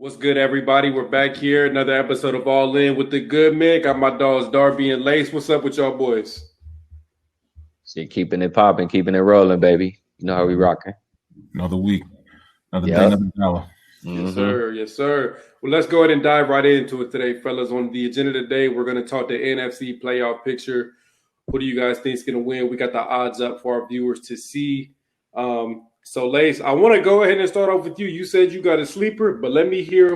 What's good, everybody? We're back here. Another episode of All In with the Good Men. Got my dogs Darby and Lace. What's up with y'all boys? Shit, keeping it popping, keeping it rolling, baby. You know how we rocking. Another week, another day, Yep. another hour. Yes, sir. Yes, sir. Well, let's go ahead and dive right into it today, fellas. On the agenda today, we're going to talk the NFC playoff picture. Who do you guys think is going to win? We got the odds up for our viewers to see. So, Lace, I want to go ahead and start off with you. You said you got a sleeper, but let me hear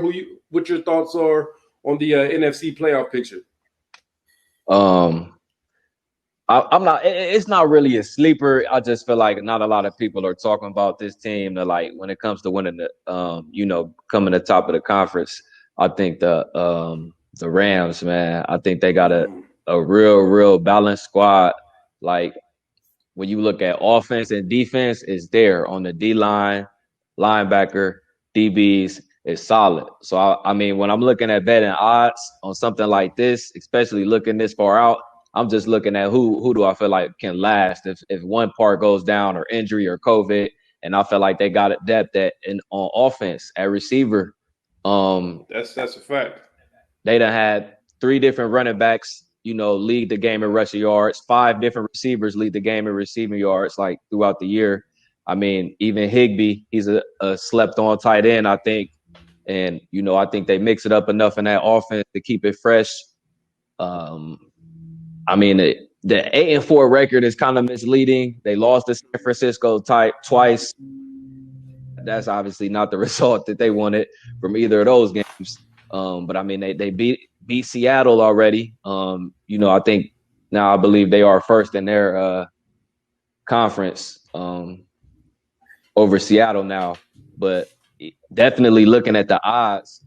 what your thoughts are on the NFC playoff picture. I'm not. It's not really a sleeper. I just feel like not a lot of people are talking about this team. That like when it comes to winning the, coming to the top of the conference. I think the Rams, man. I think they got a real balanced squad. Like when you look at offense and defense, it's there on the D line, linebacker, DBs. Is solid. So I mean, when I'm looking at betting odds on something like this, especially looking this far out. I'm just looking at who do I feel like can last if one part goes down or injury or COVID, and I feel like they got depth on offense at receiver. That's a fact. They done had 3 different running backs, lead the game in rushing yards. 5 different receivers lead the game in receiving yards like throughout the year. I mean, even Higbee, he's a slept on tight end, I think, and I think they mix it up enough in that offense to keep it fresh. I mean, the 8-4 record is kind of misleading. They lost to San Francisco twice. That's obviously not the result that they wanted from either of those games. But I mean, they beat Seattle already. I think now I believe they are first in their conference over Seattle now. But definitely looking at the odds,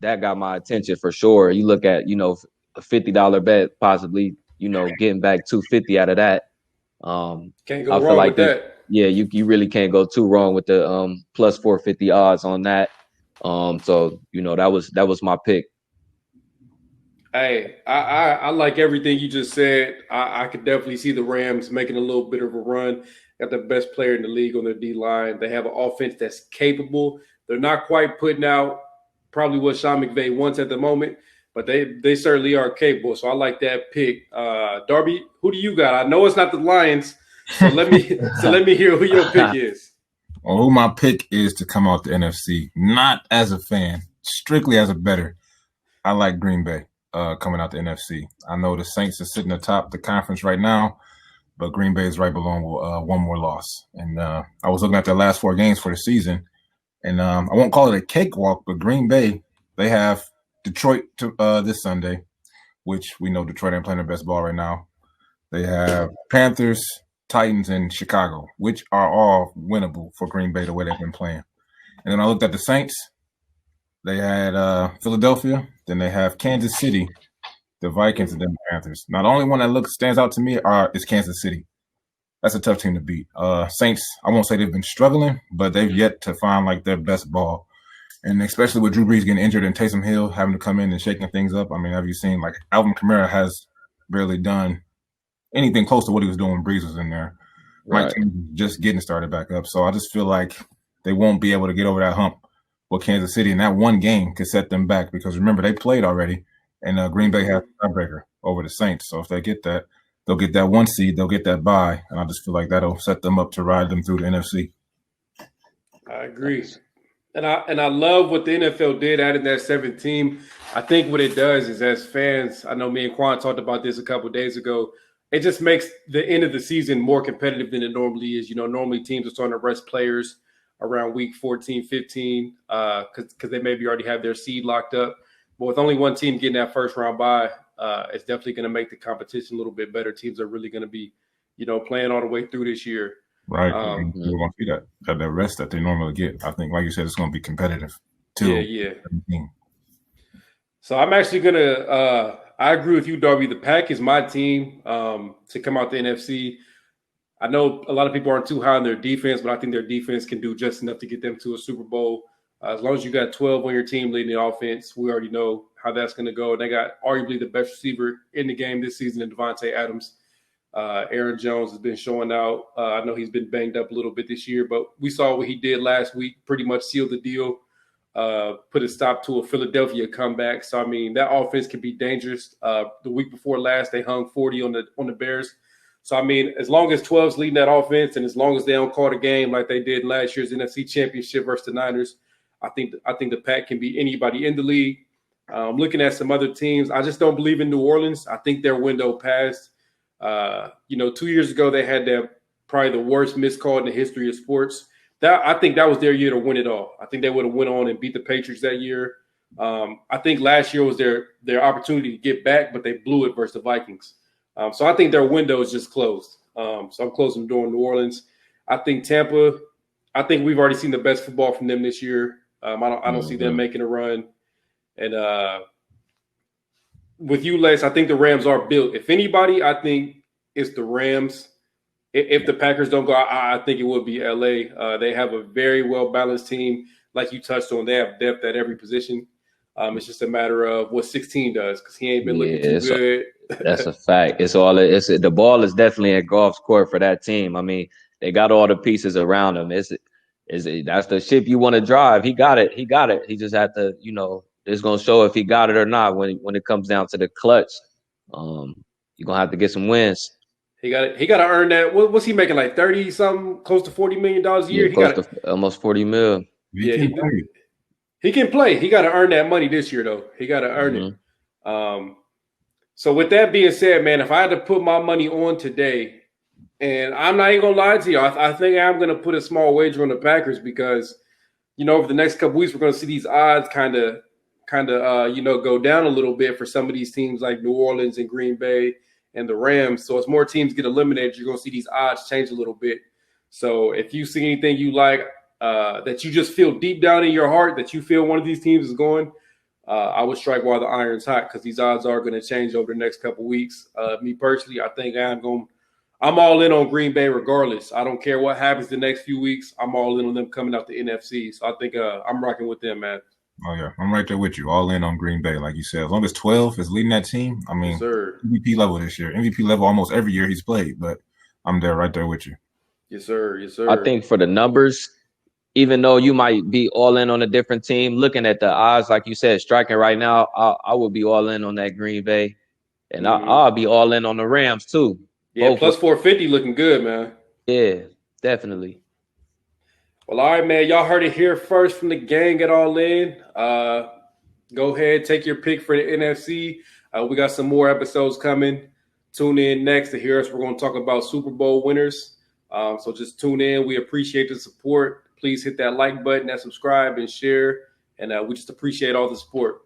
that got my attention for sure. You look at a $50 bet, possibly, getting back $250 out of that. Can't go wrong with that. Yeah, you really can't go too wrong with the plus 450 odds on that. So that was my pick. Hey, I like everything you just said. I could definitely see the Rams making a little bit of a run. Got the best player in the league on their D line. They have an offense that's capable. They're not quite putting out probably what Sean McVay wants at the moment, but they certainly are capable. So I like that pick. Darby, who do you got? I know it's not the Lions, so let me hear who your pick is. Well, who my pick is to come out the NFC, not as a fan, strictly as a bettor. I like Green Bay coming out the NFC. I know the Saints are sitting atop the conference right now, but Green Bay is right below one more loss. And I was looking at their last 4 games for the season, and I won't call it a cakewalk, but Green Bay, they have Detroit this Sunday, which we know Detroit ain't playing their best ball right now. They have Panthers, Titans, and Chicago, which are all winnable for Green Bay the way they've been playing. And then I looked at the Saints. They had Philadelphia. Then they have Kansas City, the Vikings, and then the Panthers. Now, the only one that stands out to me is Kansas City. That's a tough team to beat. Saints, I won't say they've been struggling, but they've yet to find like their best ball. And especially with Drew Brees getting injured and Taysom Hill having to come in and shaking things up. I mean, have you seen like Alvin Kamara has barely done anything close to what he was doing when Brees was in there. Right. Mike James just getting started back up. So I just feel like they won't be able to get over that hump with Kansas City. And that one game could set them back because remember, they played already. And Green Bay has a tiebreaker over the Saints. So if they get that, they'll get that 1 seed. They'll get that bye. And I just feel like that'll set them up to ride them through the NFC. I agree. And I love what the NFL did adding that 7th team. I think what it does is as fans, I know me and Quan talked about this a couple of days ago, it just makes the end of the season more competitive than it normally is. Normally teams are starting to rest players around week 14, 15 because they maybe already have their seed locked up. But with only one team getting that first round bye, it's definitely going to make the competition a little bit better. Teams are really going to be, playing all the way through this year. Right. We're going to see that rest that they normally get. I think, like you said, it's going to be competitive too. Yeah. So I'm actually going to I agree with you, Darby. The Pack is my team to come out the NFC. I know a lot of people aren't too high on their defense, but I think their defense can do just enough to get them to a Super Bowl. As long as you got 12 on your team leading the offense, we already know how that's going to go. And they got arguably the best receiver in the game this season in Devontae Adams. Aaron Jones has been showing out. I know he's been banged up a little bit this year, but we saw what he did last week, pretty much sealed the deal put a stop to a Philadelphia comeback. So I mean, that offense can be dangerous. The week before last, they hung 40 on the Bears. So I mean, as long as 12's leading that offense, and as long as they don't call the game like they did in last year's NFC Championship versus the Niners, I think the Pack can beat anybody in the league. Looking at some other teams, I just don't believe in New Orleans. I think their window passed. 2 years ago they had probably the worst missed call in the history of sports. I think that was their year to win it all. I think they would have went on and beat the Patriots that year. I think last year was their opportunity to get back, but they blew it versus the Vikings. So I think their window is just closed. So I'm closing the door in New Orleans. I think Tampa. I think we've already seen the best football from them this year. I don't see them making a run. And with you, Les, I think the Rams are built. If anybody, I think it's the Rams. If the Packers don't go, I think it would be LA. They have a very well-balanced team. Like you touched on, they have depth at every position. It's just a matter of what 16 does, because he ain't been looking too good. That's a fact. The ball is definitely at Goff's court for that team. I mean, they got all the pieces around him. That's the ship you want to drive. He got it. He just had to, it's gonna show if he got it or not when it comes down to the clutch. You're gonna have to get some wins. He got to earn that. What's he making, like 30 something, close to $40 million a year? Yeah, close to almost 40 mil. Yeah, he can play. He got to earn that money this year, though. He got to earn it. So with that being said, man, if I had to put my money on today, and I'm not even gonna lie to you, I think I'm gonna put a small wager on the Packers because, over the next couple weeks we're gonna see these odds kind of go down a little bit for some of these teams like New Orleans and Green Bay and the Rams. So as more teams get eliminated, you're going to see these odds change a little bit. So if you see anything you like that you just feel deep down in your heart that you feel one of these teams is going, I would strike while the iron's hot, because these odds are going to change over the next couple weeks. Me personally, I think I'm all in on Green Bay regardless. I don't care what happens the next few weeks. I'm all in on them coming out the NFC. So I think I'm rocking with them, man. Oh, yeah. I'm right there with you. All in on Green Bay, like you said. As long as 12 is leading that team, I mean, yes, sir. MVP level this year. MVP level almost every year he's played, but I'm there right there with you. Yes, sir. Yes, sir. I think for the numbers, even though you might be all in on a different team, looking at the odds, like you said, striking right now, I would be all in on that Green Bay. And I'll be all in on the Rams, too. Yeah, both plus 450 looking good, man. Yeah, definitely. Well, all right, man. Y'all heard it here first from the gang at All In. Go ahead, take your pick for the NFC. We got some more episodes coming. Tune in next to hear us. We're going to talk about Super Bowl winners. So just tune in. We appreciate the support. Please hit that like button, that subscribe, and share. And we just appreciate all the support.